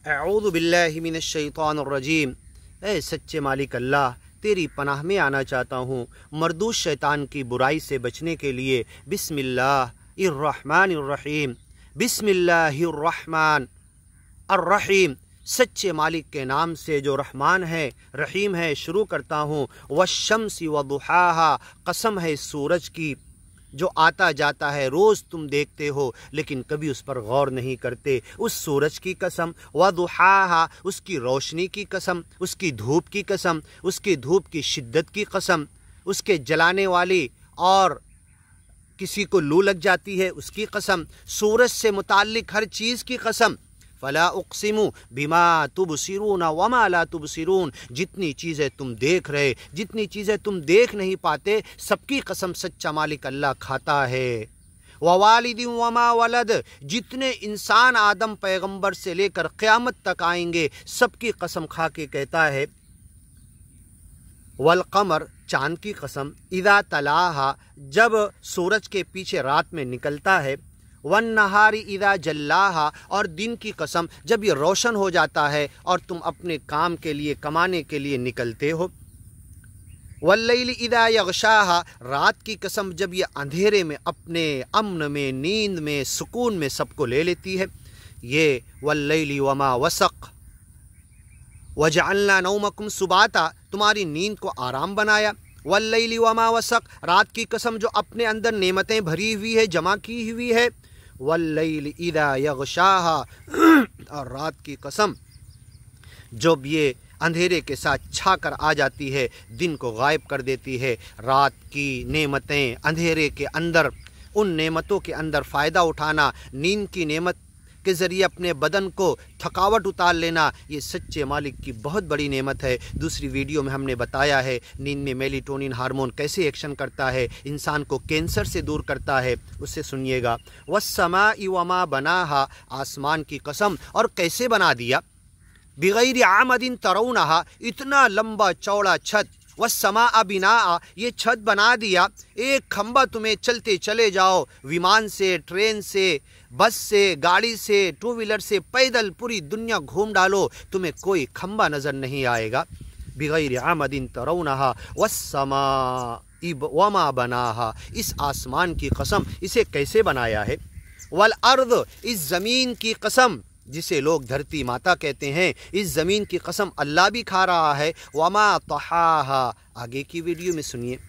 अऊज़ु बिल्लाहि मिनश्शैतानिर्रजीम। ए सच्चे मालिक अल्लाह, तेरी पनाह में आना चाहता हूँ मरदूस शैतान की बुराई से बचने के लिए। बिस्मिल्लाहिर्रहमानिर्रहीम, बिस्मिल्लाहिर्रहमानिर्रहीम। सच्चे मालिक के नाम से जो रहमान है रहीम है शुरू करता हूँ। वश्शम्सी वदुहाहा, कसम है सूरज की जो आता जाता है, रोज़ तुम देखते हो लेकिन कभी उस पर गौर नहीं करते, उस सूरज की कसम। वदुहाहा, उसकी रोशनी की कसम, उसकी धूप की कसम, उसकी धूप की शिद्दत की कसम, उसके जलाने वाली और किसी को लू लग जाती है उसकी कसम, सूरज से मुताल्लिक हर चीज़ की कसम। फ़ला उक़सिमु बिमा तुबसिरून वमा ला तुबसिरून, जितनी चीज़ें तुम देख रहे, जितनी चीज़ें तुम देख नहीं पाते, सबकी कसम सच्चा मालिक अल्लाह खाता है। ववालिदिन वमा वलद, जितने इंसान आदम पैगंबर से लेकर क़यामत तक आएंगे सबकी कसम खा के कहता है। वलक़मर, चाँद की कसम, इदा तलाहा, जब सूरज के पीछे रात में निकलता है। वन नहारी इदा जल्लाहा, और दिन की कसम जब ये रोशन हो जाता है और तुम अपने काम के लिए कमाने के लिए निकलते हो। वल्लैल इदा यग़शाहा, रात की कसम जब ये अंधेरे में अपने अमन में, नींद में, सुकून में सबको ले लेती है। ये वल्लैली वमा वसक़ वजअलना नौमकुम सुबाता, तुम्हारी नींद को आराम बनाया। वल्लैली वमा वसक़, रात की कसम जो अपने अंदर नेमतें भरी हुई है, जमा की हुई है। वल्लैल इदा यग़शाहा, और रात की कसम जब ये अंधेरे के साथ छा कर आ जाती है, दिन को गायब कर देती है। रात की नेमतें अंधेरे के अंदर, उन नेमतों के अंदर फ़ायदा उठाना, नींद की नेमत के ज़रिए अपने बदन को थकावट उतार लेना, ये सच्चे मालिक की बहुत बड़ी नेमत है। दूसरी वीडियो में हमने बताया है नींद में मेलाटोनिन हार्मोन कैसे एक्शन करता है, इंसान को कैंसर से दूर करता है, उससे सुनिएगा। वस्समाइ वमा बनाहा, आसमान की कसम और कैसे बना दिया। बिगैर आमदिन तरौनहा, इतना लंबा चौड़ा छत। वस्समा बिना, ये छत बना दिया, एक खंबा तुम्हें चलते चले जाओ, विमान से, ट्रेन से, बस से, गाड़ी से, टू व्हीलर से, पैदल पूरी दुनिया घूम डालो, तुम्हें कोई खंबा नज़र नहीं आएगा। बिगैर आमदिन तरौनहा वस्समाइ वमा बनाहा, इस आसमान की कसम, इसे कैसे बनाया है। वल अर्द, इस ज़मीन की कसम जिसे लोग धरती माता कहते हैं, इस ज़मीन की कसम अल्लाह भी खा रहा है। वमा तहाहा, आगे की वीडियो में सुनिए।